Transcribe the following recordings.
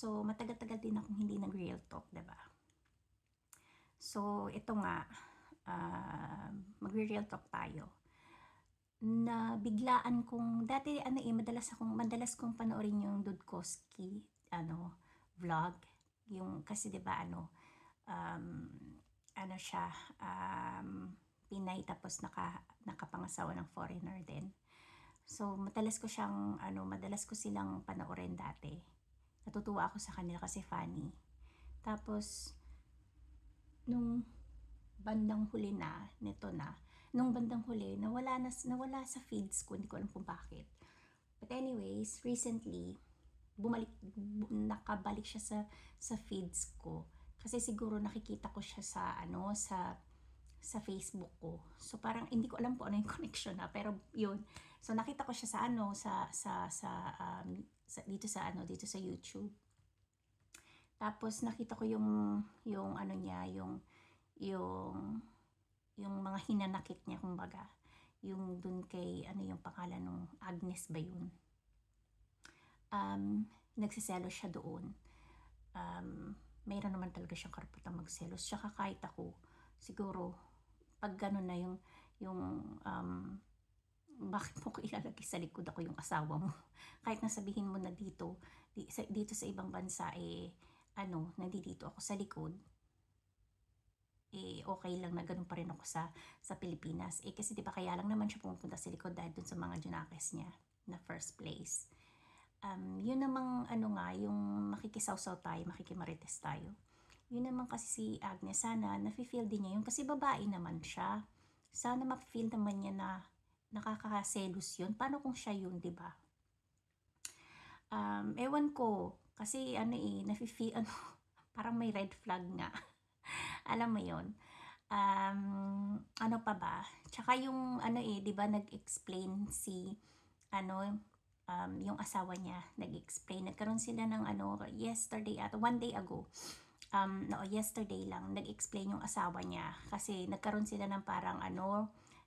So, matagal-tagal din akong hindi nag-real talk, 'di ba? So, ito nga, magre-real talk tayo. Na biglaan kong dati madalas kong panoorin yung Dudkowski vlog, yung kasi 'di ba um, ano siya, Pinay tapos nakapangasawa ng foreigner din. So, madalas ko silang panoorin dati. Natutuwa ako sa kanila kasi funny. Tapos nung bandang huli nung bandang huli nawala sa feeds ko, hindi ko alam kung bakit. But anyways, recently nakabalik siya sa feeds ko kasi siguro nakikita ko siya sa Facebook ko. So parang hindi ko alam kung ano yung connection pero yun. So nakita ko siya dito sa YouTube. Tapos nakita ko yung ano niya, yung mga hinanakit niya kumbaga. Yung dun kay yung pangalan nung Agnes ba yun? Nagsiselos siya doon. Mayroon naman talaga siyang karapatang magselos. Tsaka kahit ako, siguro, pag gano'n na bakit mo ko ilalagay sa likod ako yung asawa mo? Kahit nasabihin mo na dito sa ibang bansa, nandito ako sa likod, okay lang na ganun pa rin ako sa Pilipinas. Kasi di ba kaya lang naman siya pumupunta sa likod dahil dun sa mga junakes niya na first place. Yun namang yung makikisawsaw tayo, makikimarites tayo. Yun naman kasi si Agnes, sana nafe-feel din niya yun kasi babae naman siya. Sana ma-feel naman niya na nakakaselos yun. Paano kung siya yun, di ba? Ewan ko, kasi nafe-feel, parang may red flag nga. Alam mo yun? Ano pa ba? Tsaka yung di ba nag-explain yung asawa niya, nag-explain. Nagkaroon sila ng yesterday at one day ago. Yesterday lang, nag-explain yung asawa niya. Kasi nagkaroon sila ng parang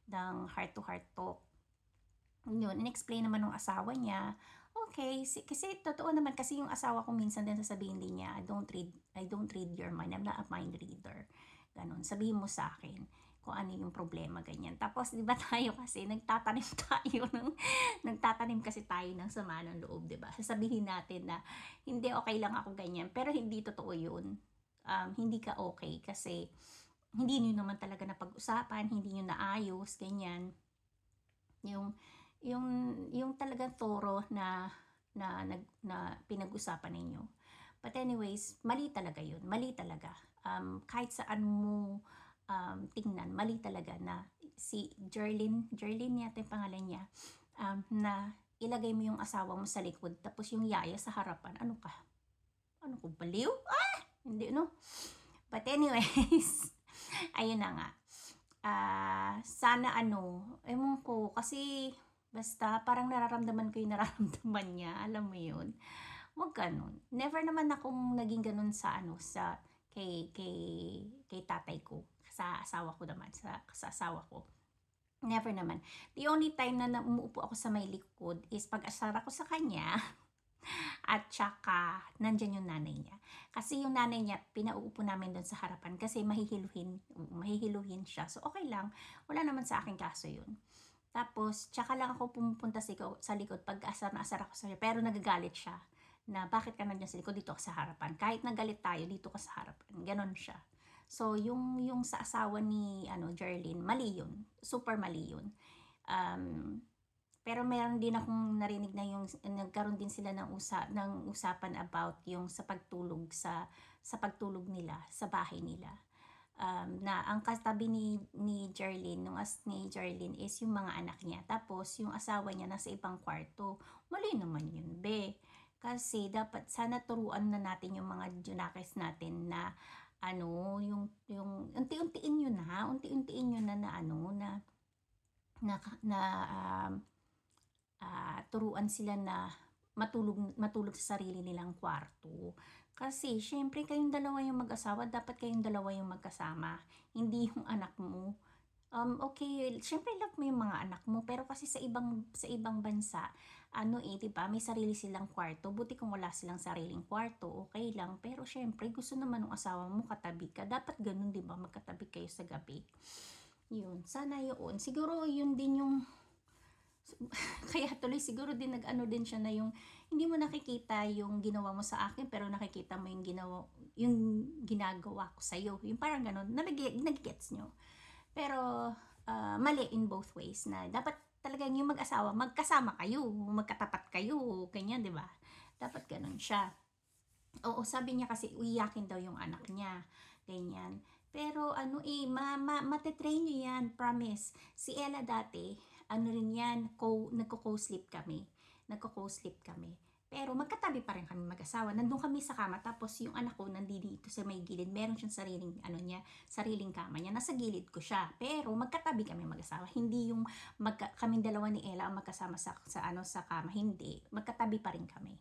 ng heart-to-heart talk. Yun, in-explain naman ng asawa niya. Okay, kasi totoo naman, kasi yung asawa ko minsan din sasabihin din niya, I don't read your mind, I'm not a mind reader. Ganon, sabihin mo sa akin kung ano yung problema, ganyan. Tapos, di ba tayo kasi, nagtatanim kasi tayo ng sama ng loob, di ba? Sasabihin natin na, hindi, okay lang ako, ganyan. Pero hindi totoo yun. Hindi ka okay kasi, hindi nyo naman talaga napag-usapan, hindi nyo naayos, ganyan. Yung talagang thorough na pinag-usapan ninyo. But anyways, mali talaga yun. Mali talaga. Kahit saan mo tingnan, mali talaga na si Jerlyn yata yung pangalan niya, na ilagay mo yung asawa mo sa likod, tapos yung yaya sa harapan. Ano ka? Ano ko, baliw? Hindi, no? But anyways, ayun na nga. Sana ewan ko, kasi basta parang nararamdaman ko yung nararamdaman niya, alam mo yun. Wag ganun. Never naman akong naging ganun sa kay tatay ko, sa asawa ko naman, sa asawa ko. Never naman. The only time na umuupo ako sa may likod is pag asar ako sa kanya, at saka nandyan yung nanay niya. Kasi yung nanay niya, pinauupo namin doon sa harapan kasi mahihiluhin siya. So okay lang, wala naman sa akin kaso yun. Tapos, tsaka lang ako pumupunta sa likod pag asar na asar ako sa kanya. Pero nagagalit siya na bakit ka nandiyan sa likod, dito ka sa harapan. Kahit nagalit tayo, dito ka sa harapan. Ganon siya. So, yung sa asawa ni Jerlyn, mali yun. Super mali yun. Pero meron din akong narinig na nagkaroon din sila ng usapan about yung sa pagtulog pagtulog nila sa bahay nila. Na ang katabi ni Jerlyn is yung mga anak niya. Tapos yung asawa niya nasa ibang kwarto. Mali naman yun, be. Kasi dapat sana turuan na natin yung mga junakes natin na yung unti-untiin nyo turuan sila na matulog sa sarili nilang kwarto. Kasi, syempre, kayong dalawa yung mag-asawa, dapat kayong dalawa yung magkasama. Hindi yung anak mo. Okay, syempre love mo yung mga anak mo, pero kasi sa ibang bansa, ano eh, 'di ba, may sarili silang kwarto. Buti kung wala silang sariling kwarto, okay lang. Pero syempre, gusto naman ng asawa mo katabi ka. Dapat ganun, 'di ba, magkatabi kayo sa gabi. Yun, sana yun. Siguro yun din yung kaya tuloy siguro din nag-ano din siya na yung hindi mo nakikita yung ginawa mo sa akin pero nakikita mo yung ginagawa ko sa iyo. Yung parang ganun, nagigets nyo. Pero mali in both ways na dapat talagang yung mag-asawa, magkasama kayo, magkatapat kayo, ganyan, 'di ba? Dapat ganun siya. Oo, sabi niya kasi uiyakin daw yung anak niya, ganyan. Pero ano eh, matetrain niyo yan, promise. Si Ella dati, ano rin yan, nagko-co-sleep kami. Nagko-co-sleep kami. Pero magkatabi pa rin kami mag-asawa. Nandun kami sa kama, tapos yung anak ko nandito sa may gilid. Meron siyang sariling, ano niya, sariling kama niya. Nasa gilid ko siya. Pero magkatabi kami mag-asawa. Hindi yung kaming dalawa ni Ella ang magkasama sa kama. Hindi. Magkatabi pa rin kami.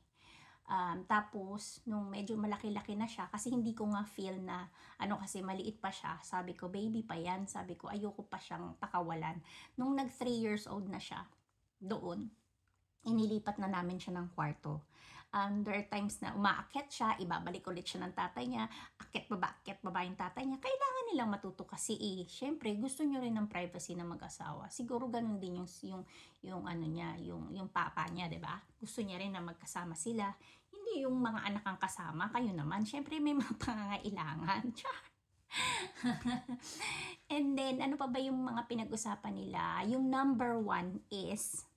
Tapos, nung medyo malaki-laki na siya, kasi hindi ko nga feel na, kasi maliit pa siya, sabi ko, baby pa yan, sabi ko, ayoko pa siyang pakawalan. Nung nag 3 years old na siya, doon, inilipat na namin siya ng kwarto. There are times na umaakyat siya, ibabalik ulit siya ng tatay niya, akyat baba yung tatay niya. Kailangan nilang matuto kasi syempre gusto niyo rin ng privacy ng mag-asawa. Siguro ganun din yung ano niya, yung papa niya, 'di ba? Gusto niya rin na magkasama sila. Hindi yung mga anak ang kasama, kayo naman, syempre may mga pangangailangan. And then, ano pa ba yung mga pinag-usapan nila? Yung number 1 is,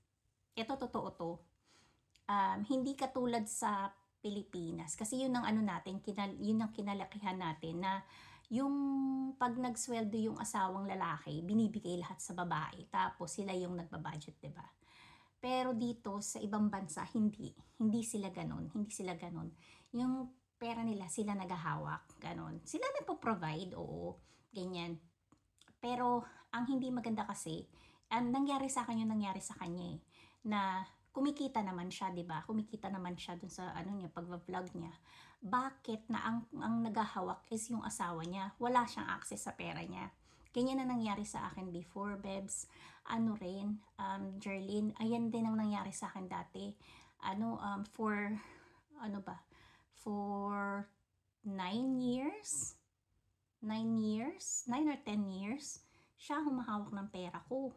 ito totoo to, hindi katulad sa Pilipinas. Kasi yun ang ano natin, yun ang kinalakihan natin na yung pag nagsweldo yung asawang lalaki, binibigay lahat sa babae. Tapos sila yung nagbabudget, 'di ba? Pero dito sa ibang bansa, hindi sila ganun. Hindi sila ganun. Yung pera nila, sila naghahawak. Ganun. Sila nagpo-provide, oo. Ganyan. Pero ang hindi maganda kasi, ang nangyari sa akin yung nangyari sa kanya eh. Na kumikita naman siya, 'di ba? Kumikita naman siya dun sa ano niya, pagva-vlog niya. Bakit na ang naghahawak is yung asawa niya? Wala siyang access sa pera niya. Ganyan na nangyari sa akin before, Bebs. Ano rin, Jerlyn, ayan din ang nangyari sa akin dati. For, ano ba? For 9 years? 9 or 10 years, siya humahawak ng pera ko.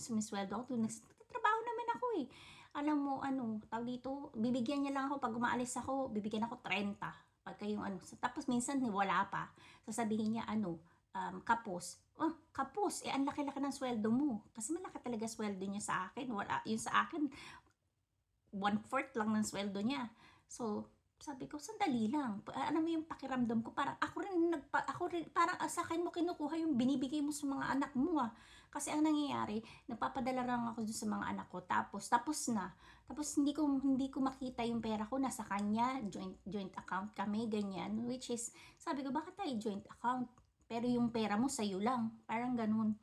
Sumisweldo ako, nagtatrabaho naman ako eh. Alam mo, tawag dito, bibigyan niya lang ako pag umaalis ako, bibigyan ako 30. Pagka yung tapos minsan wala pa. Sasabihin niya, kapos. Oh, kapos, ang laki-laki ng sweldo mo. Kasi malaki talaga sweldo niya sa akin. Wala, yung sa akin, 1/4 lang ng sweldo niya. So, sabi ko, sandali lang. Alam mo yung pakiramdam ko, parang ako rin, parang sa akin mo kinukuha yung binibigay mo sa mga anak mo ah. Kasi ang nangyayari, nagpapadala lang ako dun sa mga anak ko, tapos na. Tapos hindi ko makita yung pera ko, nasa kanya, joint account kami, ganyan. Which is, sabi ko, bakit tayo joint account? Pero yung pera mo sa'yo lang. Parang ganun.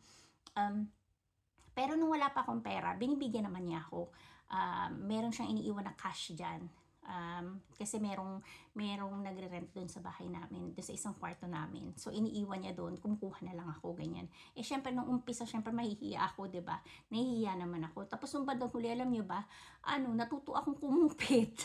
Pero nung wala pa akong pera, binibigyan naman niya ako. Meron siyang iniiwan na cash dyan. Kasi merong nagre-rent doon sa bahay namin, doon sa isang kwarto namin. So iniiwan niya doon, kumukuha na lang ako, ganyan. Syempre nung umpisa, syempre mahihiya ako, 'di ba? Nahihiya naman ako. Tapos nung bandang huli, alam niyo ba, natuto akong kumupit.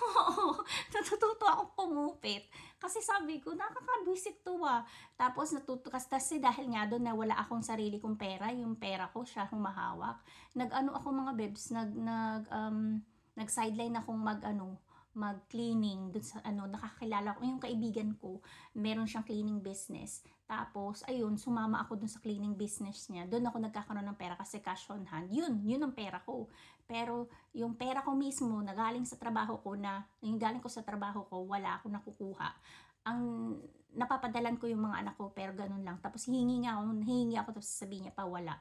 Oo, natututo akong kumupit. Kasi sabi ko, nakakabwisit to ah. Tapos kasi dahil nga doon na wala akong sarili kong pera, yung pera ko siya humahawak. Nag-ano ako mga bebs, nag-sideline akong mag-cleaning dun sa nakakilala ko yung kaibigan ko, meron siyang cleaning business. Tapos ayun, sumama ako dun sa cleaning business niya. Doon ako nagkakaroon ng pera kasi cash on hand. Yun ang pera ko. Pero yung pera ko mismo na galing sa trabaho ko wala ako nakukuha. Ang napapadalan ko yung mga anak ko pero ganun lang. Tapos hihingi ako tapos sasabihin niya pa wala.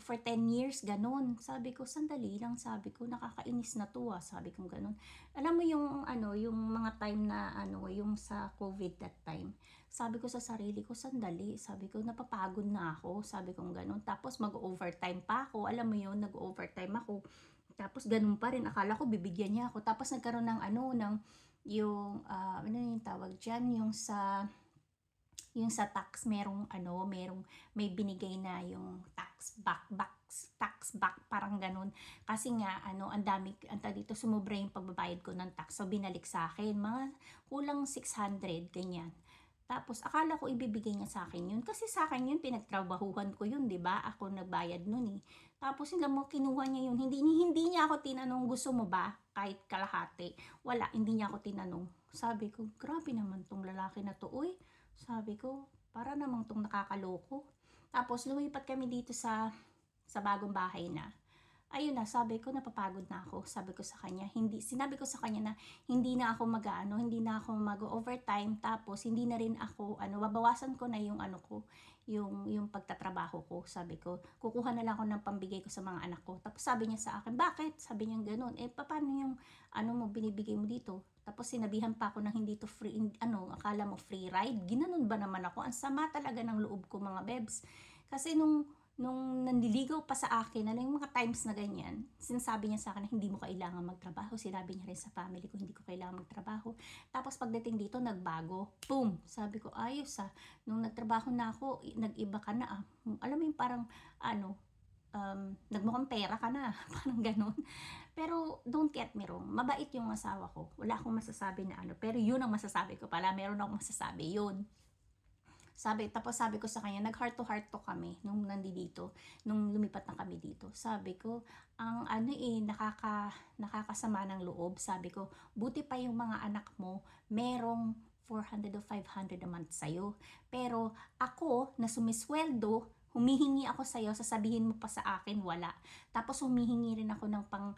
For 10 years, ganun. Sabi ko, sandali lang, sabi ko, nakakainis na to ah, sabi ko ganun. Alam mo yung mga time na yung sa COVID that time, sabi ko sa sarili ko, sandali, sabi ko, napapagod na ako, sabi ko ganun. Tapos mag-overtime pa ako, alam mo yun, nag-overtime ako. Tapos ganun pa rin, akala ko bibigyan niya ako. Tapos nagkaroon ng yung tawag dyan, yung sa tax, may binigay na yung tax tax back, parang ganun. Kasi nga, ang dami, dito, sumobra yung pagbabayad ko ng tax. So, binalik sa akin. Mga kulang 600, ganyan. Tapos, akala ko ibibigay niya sa akin yun. Kasi sa akin yun, pinagtrabahuhan ko yun, di ba? Ako nagbayad nun eh. Tapos, alam mo, kinuha niya yun. Hindi niya ako tinanong, gusto mo ba? Kahit kalahati. Wala, hindi niya ako tinanong. Sabi ko, grabe naman tong lalaki na to, uy. Sabi ko, para namang tong nakakaloko. Tapos, lumipat kami dito sa bagong bahay na. Ayun na, sabi ko, napapagod na ako. Sabi ko sa kanya, sinabi ko sa kanya na hindi na ako hindi na ako mag-overtime, tapos hindi na rin ako, babawasan ko na yung yung pagtatrabaho ko. Sabi ko, kukuha na lang ako ng pambigay ko sa mga anak ko. Tapos sabi niya sa akin, bakit? Sabi niya ganun. Paano yung, mo, binibigay mo dito? Tapos sinabihan pa ako na hindi to free, akala mo free ride? Ginanon ba naman ako? Ang sama talaga ng loob ko, mga bebs. Kasi nung nandiligaw pa sa akin, yung mga times na ganyan, sinasabi niya sa akin na hindi mo kailangan magtrabaho. Sinabi niya rin sa family ko, hindi ko kailangan magtrabaho. Tapos pagdating dito, nagbago. Boom! Sabi ko, ayos ah. Nung nagtrabaho na ako, nag-iba ka na ah. Alam mo yung parang, nagmukhang pera ka na. Parang ganun. Pero don't get me wrong, mabait yung asawa ko. Wala akong masasabi na pero yun ang masasabi ko pala. Meron akong masasabi yun. Tapos sabi ko sa kanya, nag heart to heart to kami nung nandito, nung lumipat na kami dito. Sabi ko, ang nakakasama ng loob. Sabi ko, buti pa yung mga anak mo, merong 400 o 500 a month sa'yo. Pero ako, na sumisweldo, humihingi ako sa'yo, sasabihin mo pa sa akin, wala. Tapos humihingi rin ako ng pang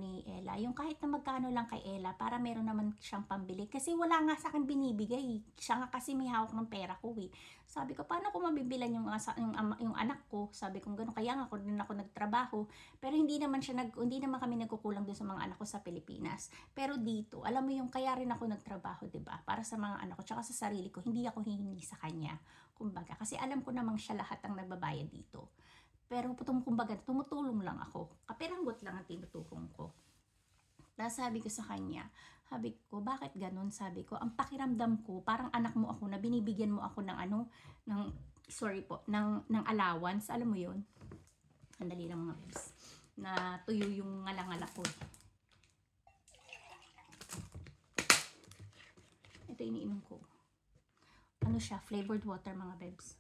ni Ella, yung kahit na magkano lang kay Ella, para meron naman siyang pambili. Kasi wala nga sa akin binibigay. Siya nga kasi may hawak ng pera ko eh. Sabi ko, paano ko mabibilan yung anak ko? Sabi ko gano'n, kaya nga ako din ako nagtrabaho. Pero hindi naman kami nagkukulang dun sa mga anak ko sa Pilipinas. Pero dito, alam mo yung kaya rin ako nagtrabaho, 'di ba? Para sa mga anak ko, tsaka sa sarili ko, hindi ako hihingi sa kanya. Kumbaga, kasi alam ko namang siya lahat ang nagbabayad dito. Pero kumbaga, tumutulong lang ako. Kapiranggot lang ang tinutulong ko. Tapos sabi ko sa kanya, bakit ganun? Sabi ko, ang pakiramdam ko, parang anak mo ako na binibigyan mo ako ng ng allowance. Alam mo yun? Andali lang mga bebs. Na tuyo yung ngalangala ko. Ito iniinom ko. Siya? Flavored water, mga bebs.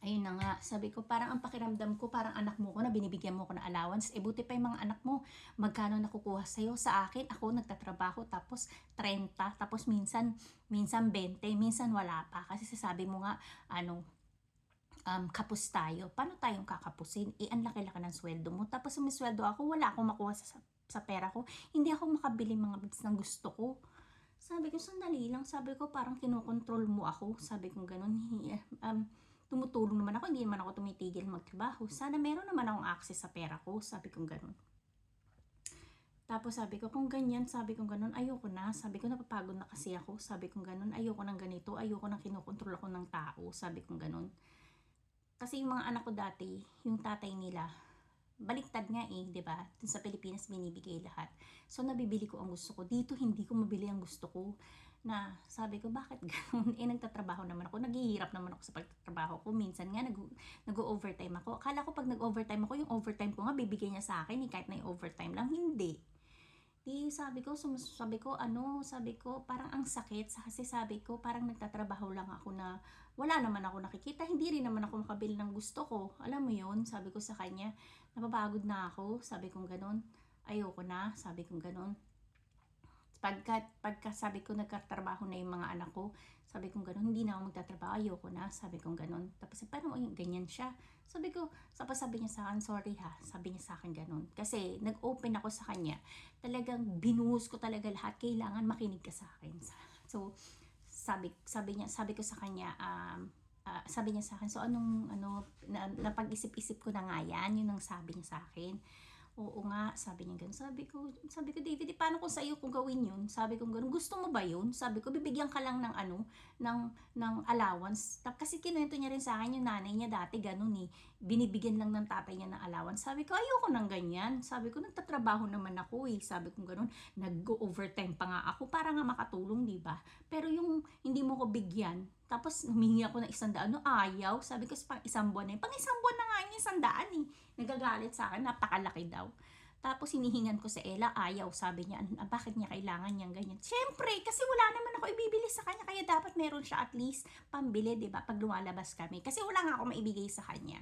Ayun na nga, sabi ko, parang ang pakiramdam ko, parang anak mo ko na binibigyan mo ko ng allowance. Buti pa yung mga anak mo, magkano nakukuha sa'yo? Sa akin, ako nagtatrabaho, tapos 30, tapos minsan 20, minsan wala pa. Kasi sasabi mo nga, kapos tayo. Paano tayong kakapusin? Ang laki-laki ng sweldo mo. Tapos may sweldo ako, wala akong makuha sa pera ko. Hindi ako makabili mga bits ng gusto ko. Sabi ko, sandali lang. Sabi ko, parang kinokontrol mo ako. Sabi ko, ganun. Tumutulong naman ako, hindi naman ako tumitigil magtrabaho. Sana meron naman akong access sa pera ko. Sabi ko, ganun. Tapos sabi ko, kung ganyan, sabi ko ganun, ayoko na. Sabi ko, napapagod na kasi ako. Sabi ko ganun, ayoko ng ganito. Ayoko nang kinokontrol ako ng tao. Sabi ko ganun. Kasi yung mga anak ko dati, yung tatay nila, baliktad nga eh, 'di ba? Dun sa Pilipinas binibigay lahat. So nabibili ko ang gusto ko. Dito hindi ko mabili ang gusto ko. Na sabi ko, bakit ganun? Nagtatrabaho naman ako. Naghihirap naman ako sa pagtatrabaho ko. Minsan nga nag-overtime ako. Akala ko pag nag-overtime ako, yung overtime ko nga bibigay niya sa akin, kahit na yung overtime lang. Hindi. Sabi ko, parang ang sakit. Kasi sabi ko, parang nagtatrabaho lang ako na wala naman ako nakikita. Hindi rin naman ako makabili ng gusto ko. Alam mo yun, sabi ko sa kanya, napapagod na ako. Sabi kong ganun. Ayoko na. Sabi kong ganun. Pagka sabi ko nagkatrabaho na yung mga anak ko, sabi kong ganun, hindi na ako magtatrabaho, ayoko na, sabi kong ganun. Tapos paano ganyan siya? Sabi ko, sabi niya sa akin, sorry ha, sabi niya sa akin ganun. Kasi nag-open ako sa kanya, talagang binuhos ko talaga lahat, kailangan makinig ka sa akin. So, sabi ko sa kanya, sabi niya sa akin, so napag-isip-isip ko na nga yan, yun ang sabi niya sa akin. Oo nga, sabi niya ganun. Sabi ko, David, paano kung sa iyo ko gawin yun? Sabi ko ganun, gusto mo ba yun? Sabi ko, bibigyan ka lang ng allowance. Kasi kinuwento niya rin sa akin yung nanay niya dati ganun eh. binibigyan lang ng tatay niya ng allowance. Sabi ko, ayoko ng ganyan. Sabi ko, nagtatrabaho naman ako eh. Sabi ko ganun, nag-overtime pa nga ako para nga makatulong, di ba? Pero yung hindi mo ko bigyan, tapos humingi ako ng 100, no, ayaw. Sabi ko, pang isang buwan na yun. Pang isang buwan na nga yung 100 eh. Nagagalit sa akin, napakalaki daw. Tapos hinihingan ko sa Ella, ayaw. Sabi niya, bakit niya kailangan niyang ganyan? Siyempre, kasi wala naman ako ibibili sa kanya, kaya dapat meron siya at least pambili, di ba? Pag lumalabas kami. Kasi wala nga ako maibigay sa kanya.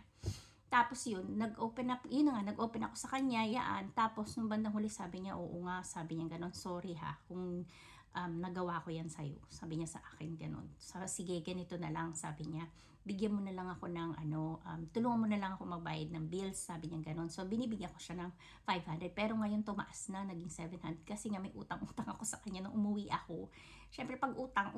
Tapos yun, nag-open up, yun na nga, nag-open ako sa kanya, yaan. Tapos nung bandang huli sabi niya, oo nga, sabi niya ganon, sorry ha, kung nagawa ko yan sa'yo. Sabi niya sa akin ganon. Sige, ganito na lang, sabi niya. Bigyan mo na lang ako ng tulungan mo na lang ako magbayad ng bills, sabi niya ganon. So binibigyan ko siya ng 500, pero ngayon tumaas na, naging 700 kasi nga may utang-utang ako sa kanya nung umuwi ako. Syempre pag utang,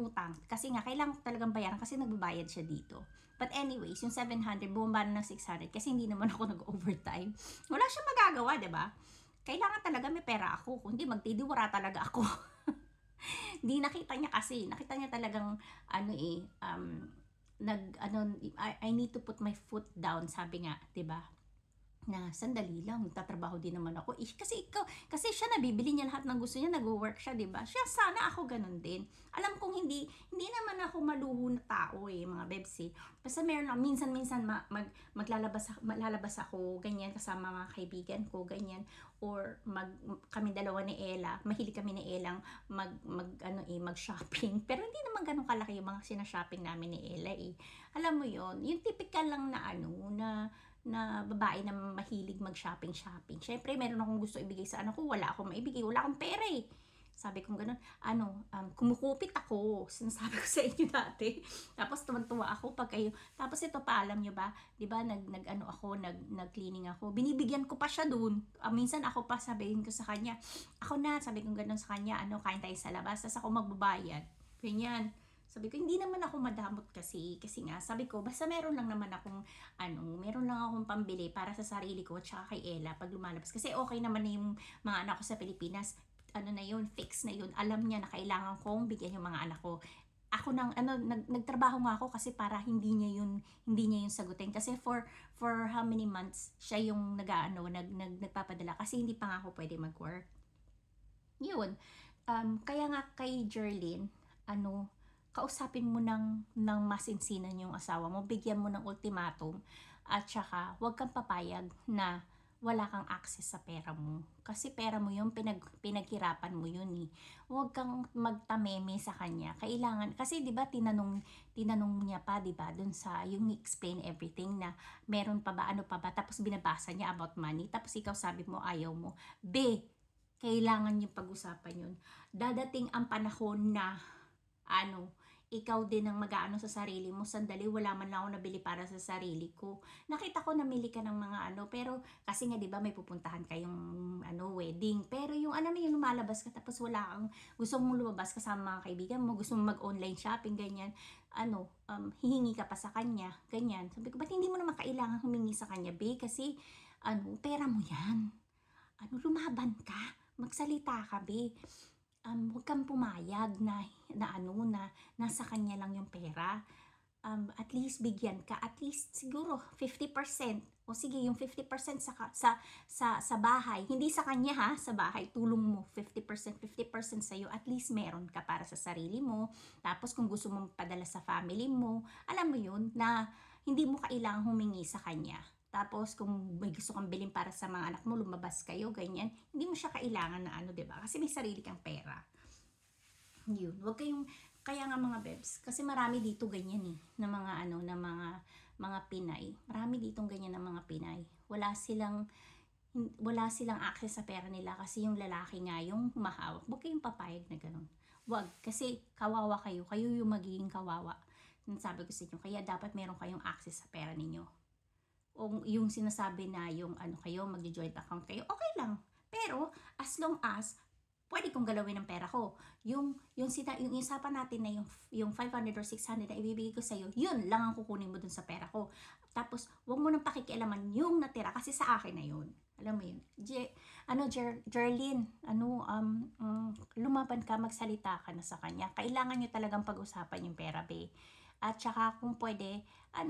kasi nga kailangan ko talagang bayaran kasi nagbabayad siya dito. But anyways, yung 700, bumaba na ng 600 kasi hindi naman ako nag-overtime. Wala siyang magagawa, di ba? Kailangan talaga may pera ako, kundi magtidiwara talaga ako. Hindi nakita niya kasi, nakita niya talagang I need to put my foot down, sabi nga, 'di ba? Na sandali lang, magtatrabaho din naman ako. Kasi siya nabibili niya lahat ng gusto niya, nag-work siya, 'di ba? Siya sana ako ganun din. Alam kong hindi naman ako maluho na tao eh, mga bebs eh. Basta meron lang minsan-minsan maglalabas ako ganyan kasama mga kaibigan ko, ganyan, or kami dalawa ni Ella, mahilig kami ni Ella mag-shopping. Pero hindi naman ganun kalaki yung mga sina-shopping namin ni Ella eh. Alam mo 'yon, yung typical lang na babae na mahilig mag-shopping. Syempre, meron akong gusto ibigay sa anak ko, wala akong maibigay, wala akong pera eh. Sabi ko ganun, kumukupit ako, sinasabi ko sa inyo dati. Tapos tuwan-tuwa ako pag kayo, tapos ito pa, alam nyo ba, di ba, nag-cleaning ako, binibigyan ko pa siya dun. Minsan ako pa sabihin ko sa kanya, sabi ko ganun sa kanya, kain tayo sa labas, tapos ako magbabayad. Ganyan. Sabi ko, hindi naman ako madamot kasi nga, sabi ko, basta meron lang akong pambili para sa sarili ko at saka kay Ella pag lumalabas. Kasi okay naman na yung mga anak ko sa Pilipinas, na yun, fix na yun. Alam niya na kailangan kong bigyan yung mga anak ko. Ako nagtrabaho nga ako kasi para hindi niya yun sagutin. Kasi for how many months siya yung nagpapadala kasi hindi pa nga ako pwede mag-work. Yun. Kaya nga kay Jerlyn, kausapin mo ng masinsinan yung asawa mo, bigyan mo ng ultimatum, at saka huwag kang papayag na wala kang access sa pera mo. Kasi pera mo yun, pinaghirapan mo yun eh. Huwag kang magtameme sa kanya. Kailangan, kasi di ba tinanong niya pa, di ba, dun sa yung explain everything na meron pa ba, ano pa ba, tapos binabasa niya about money, tapos ikaw sabi mo ayaw mo. Kailangan yung pag-usapan yun. Dadating ang panahon na ikaw din ang mag-aano sa sarili mo. Sandali, wala man lang ako nabili para sa sarili ko. Nakita ko namili ka ng mga pero kasi nga 'di ba may pupuntahan kayong wedding. Pero yung yung lumalabas ka tapos wala kang gusto mong lumabas kasama mga kaibigan mo, gusto mong mag-online shopping ganyan. Hihingi ka pa sa kanya, ganyan. Sabi ko, ba't hindi mo naman kailangan humingi sa kanya, kasi pera mo 'yan. Lumaban ka, magsalita ka, huwag kang pumayag na nasa kanya lang yung pera. At least bigyan ka, at least siguro 50%, o sige yung 50% sa bahay, hindi sa kanya ha, sa bahay, tulong mo 50% sa iyo, at least meron ka para sa sarili mo. Tapos kung gusto mong padala sa family mo, alam mo yun, na hindi mo kailangang humingi sa kanya. Tapos kung may gusto kang bilhin para sa mga anak mo, lumabas kayo, ganyan, hindi mo siya kailangan na 'di ba? Kasi may sarili kang pera. Yun, wag kayong, kaya nga mga bebs, kasi marami dito ganyan na mga mga Pinay. Marami ditong ganyan na mga Pinay. Wala silang access sa pera nila kasi yung lalaki nga yung humahawak. Wag kayong papayag na ganun. Wag, kasi kawawa kayo yung magiging kawawa. Sabi ko sa inyo, kaya dapat meron kayong access sa pera ninyo. O yung sinasabi na yung kayo, magjo-joint account kayo, okay lang. Pero as long as pwede kong galawin ng pera ko. Yung usapan natin na yung 500 or 600 na ibibigay ko sa iyo, yun lang ang kukunin mo dun sa pera ko. Tapos wag mo nang pakikialaman yung natira kasi sa akin na yun. Alam mo yun. Jerlyn, lumaban ka, magsalita ka na sa kanya. Kailangan nyo talagang pag-usapan yung pera, At saka kung pwede,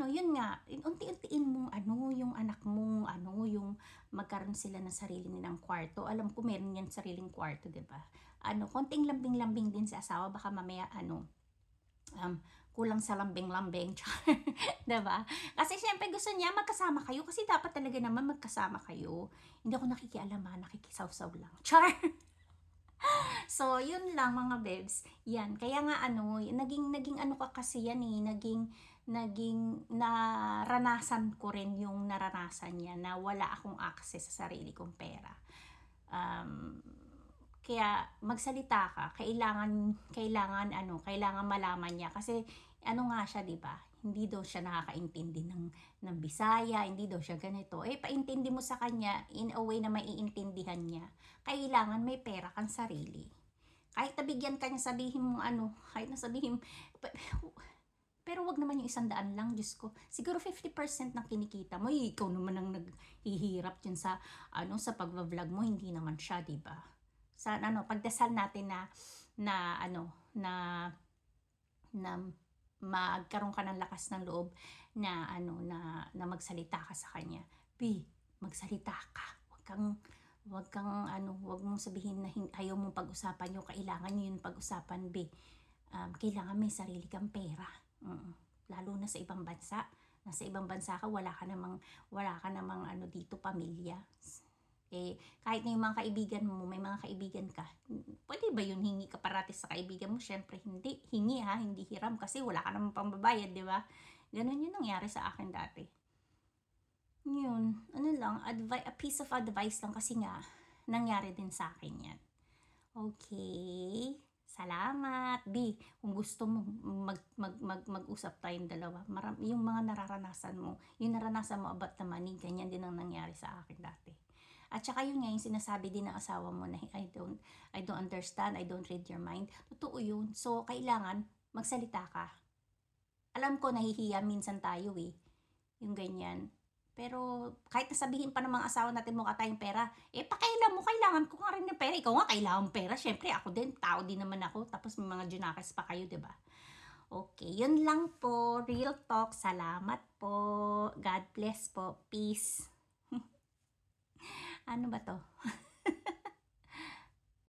yun nga, unti-untiin mong yung anak mong yung magkaroon sila ng sarili nilang kwarto. Alam ko meron yan sariling kwarto, 'di ba? Konting lambing-lambing din sa asawa, baka mamaya um, kulang sa lambing-lambing, 'di ba? Kasi siyempre gusto niya magkasama kayo kasi dapat talaga naman magkasama kayo. Hindi ako nakikialaman, nakikisawsaw lang. Char! So, yun lang mga bebs. Yan. Kaya nga naging ka kasi yan eh. Naging naranasan ko rin yung naranasan niya na wala akong access sa sarili kong pera. Um, Kaya magsalita ka, kailangan malaman niya kasi nga siya, 'di ba? Hindi daw siya nakakaintindi ng Bisaya, hindi daw siya ganito. Paintindi mo sa kanya in a way na maiintindihan niya. Kailangan may pera kang sarili. Kahit nabigyan ka niya, sabihin mo kahit na sabihin, pero wag naman yung 100 lang, Diyos ko. Siguro 50% ng kinikita mo, ikaw naman ang naghihirap dyan sa pagva-vlog mo, hindi naman siya, 'di ba? Sa pagdasal natin na na na magkaroon ka ng lakas ng loob na magsalita ka sa kanya. Magsalita ka. Wag mong sabihin na ayaw mong pag-usapan yung kailangan niyo yung pag-usapan, kailangan may sarili kang pera. Lalo na sa ibang bansa. Nasa ibang bansa ka, wala ka namang dito, pamilya. Kahit na yung mga kaibigan mo, may mga kaibigan ka, pwede ba yun hingi ka parati sa kaibigan mo? Syempre hindi. Hingi hindi hiram kasi wala ka namang pambabayad, di ba? Ganun yun nangyari sa akin dati. Yun, a piece of advice lang kasi nga, nangyari din sa akin yan. Okay. Salamat, kung gusto mo mag-usap tayong dalawa, yung mga nararanasan mo, about the money, ganyan din ang nangyari sa akin dati. At saka yun nga, yung sinasabi din ng asawa mo na I don't understand, I don't read your mind. Totoo yun. So, kailangan magsalita ka. Alam ko, nahihiya minsan tayo yung ganyan. Pero kahit nasabihin pa ng mga asawa natin mukha tayong pera, pakailan mo, kailangan ko nga rin ng pera. Ikaw nga kailangan pera. Syempre ako din, tao din naman ako. Tapos may mga junakis pa kayo, 'di ba? Okay, yun lang po. Real talk. Salamat po. God bless po. Peace. Ano ba to?